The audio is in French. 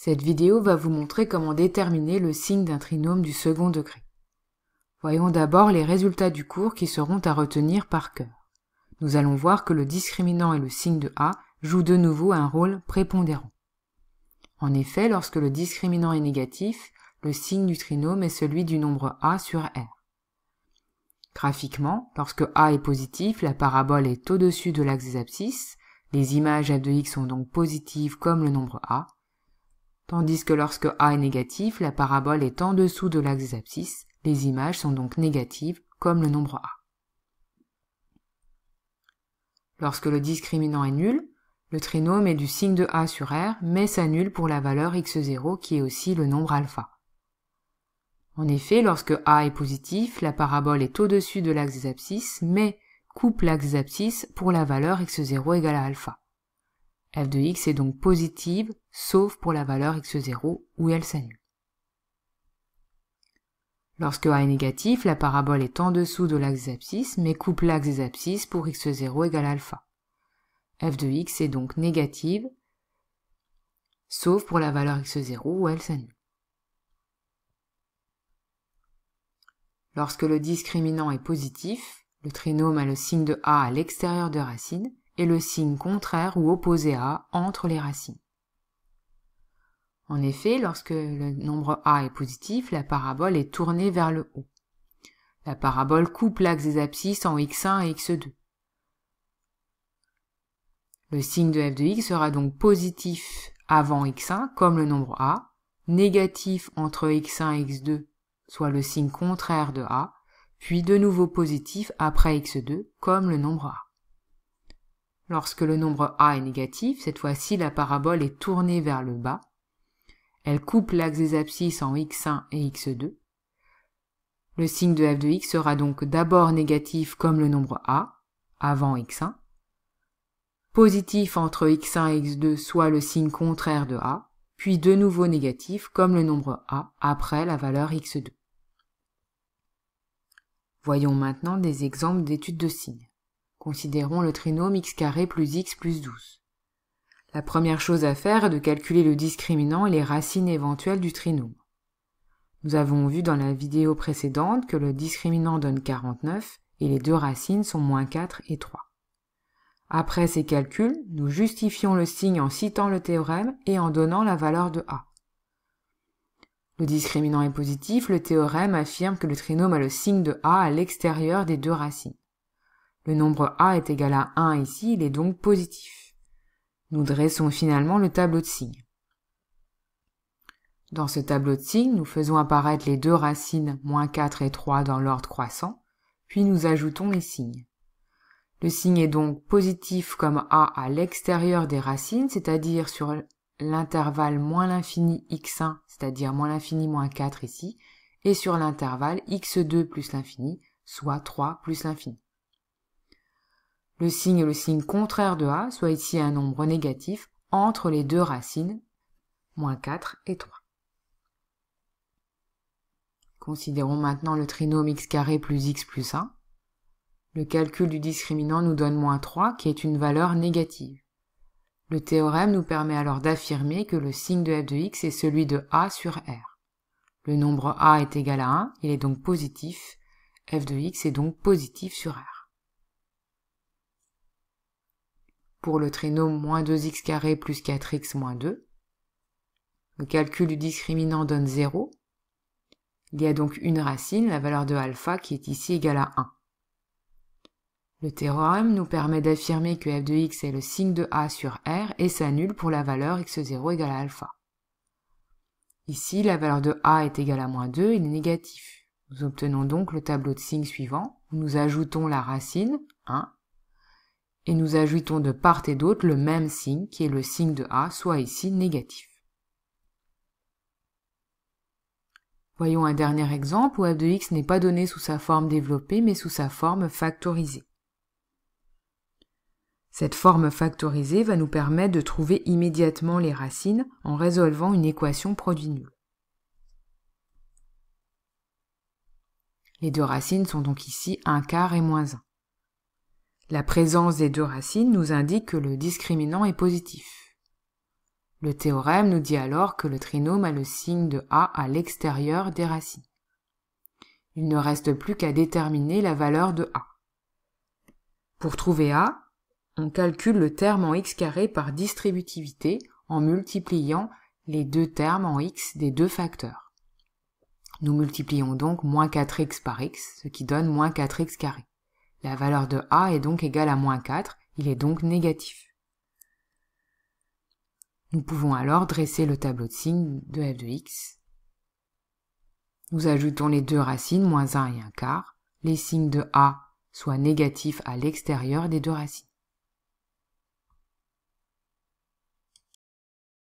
Cette vidéo va vous montrer comment déterminer le signe d'un trinôme du second degré. Voyons d'abord les résultats du cours qui seront à retenir par cœur. Nous allons voir que le discriminant et le signe de A jouent de nouveau un rôle prépondérant. En effet, lorsque le discriminant est négatif, le signe du trinôme est celui du nombre A sur R. Graphiquement, lorsque A est positif, la parabole est au-dessus de l'axe des abscisses, les images f de x sont donc positives comme le nombre A, tandis que lorsque A est négatif, la parabole est en dessous de l'axe des abscisses, les images sont donc négatives comme le nombre A. Lorsque le discriminant est nul, le trinôme est du signe de A sur R, mais s'annule pour la valeur x0 qui est aussi le nombre alpha. En effet, lorsque A est positif, la parabole est au-dessus de l'axe des abscisses, mais coupe l'axe des abscisses pour la valeur x0 égale à alpha. f de x est donc positive, sauf pour la valeur x0 où elle s'annule. Lorsque A est négatif, la parabole est en dessous de l'axe des abscisses, mais coupe l'axe des abscisses pour x0 égale à alpha. f de x est donc négative, sauf pour la valeur x0 où elle s'annule. Lorsque le discriminant est positif, le trinôme a le signe de A à l'extérieur de racine et le signe contraire ou opposé à A entre les racines. En effet, lorsque le nombre A est positif, la parabole est tournée vers le haut. La parabole coupe l'axe des abscisses en x1 et x2. Le signe de f de x sera donc positif avant x1 comme le nombre A, négatif entre x1 et x2, soit le signe contraire de A, puis de nouveau positif après x2 comme le nombre A. Lorsque le nombre A est négatif, cette fois-ci la parabole est tournée vers le bas. Elle coupe l'axe des abscisses en x1 et x2. Le signe de f de x sera donc d'abord négatif comme le nombre A, avant x1, positif entre x1 et x2, soit le signe contraire de A, puis de nouveau négatif comme le nombre A après la valeur x2. Voyons maintenant des exemples d'études de signes. Considérons le trinôme x carré plus x plus 12. La première chose à faire est de calculer le discriminant et les racines éventuelles du trinôme. Nous avons vu dans la vidéo précédente que le discriminant donne 49 et les deux racines sont moins 4 et 3. Après ces calculs, nous justifions le signe en citant le théorème et en donnant la valeur de A. Le discriminant est positif, le théorème affirme que le trinôme a le signe de A à l'extérieur des deux racines. Le nombre A est égal à 1 ici, il est donc positif. Nous dressons finalement le tableau de signes. Dans ce tableau de signes, nous faisons apparaître les deux racines moins 4 et 3 dans l'ordre croissant, puis nous ajoutons les signes. Le signe est donc positif comme A à l'extérieur des racines, c'est-à-dire sur l'intervalle moins l'infini x1, c'est-à-dire moins l'infini moins 4 ici, et sur l'intervalle x2 plus l'infini, soit 3 plus l'infini. Le signe est le signe contraire de A, soit ici un nombre négatif, entre les deux racines, moins 4 et 3. Considérons maintenant le trinôme x carré plus x plus 1. Le calcul du discriminant nous donne moins 3, qui est une valeur négative. Le théorème nous permet alors d'affirmer que le signe de f de x est celui de A sur R. Le nombre A est égal à 1, il est donc positif, f de x est donc positif sur R. Pour le trinôme moins 2x carré plus 4x moins 2, le calcul du discriminant donne 0. Il y a donc une racine, la valeur de alpha, qui est ici égale à 1. Le théorème nous permet d'affirmer que f de x est le signe de A sur R et s'annule pour la valeur x0 égale à alpha. Ici, la valeur de A est égale à moins 2, il est négatif. Nous obtenons donc le tableau de signes suivant, où nous ajoutons la racine, 1, et nous ajoutons de part et d'autre le même signe, qui est le signe de A, soit ici négatif. Voyons un dernier exemple où f de x n'est pas donné sous sa forme développée, mais sous sa forme factorisée. Cette forme factorisée va nous permettre de trouver immédiatement les racines en résolvant une équation produit nul. Les deux racines sont donc ici 1 quart et moins 1. La présence des deux racines nous indique que le discriminant est positif. Le théorème nous dit alors que le trinôme a le signe de a à l'extérieur des racines. Il ne reste plus qu'à déterminer la valeur de a. Pour trouver a, on calcule le terme en x carré par distributivité en multipliant les deux termes en x des deux facteurs. Nous multiplions donc moins 4x par x, ce qui donne moins 4x carré. La valeur de a est donc égale à moins 4, il est donc négatif. Nous pouvons alors dresser le tableau de signes de f de x. Nous ajoutons les deux racines, moins 1 et 1 quart. Les signes de a soient négatifs à l'extérieur des deux racines.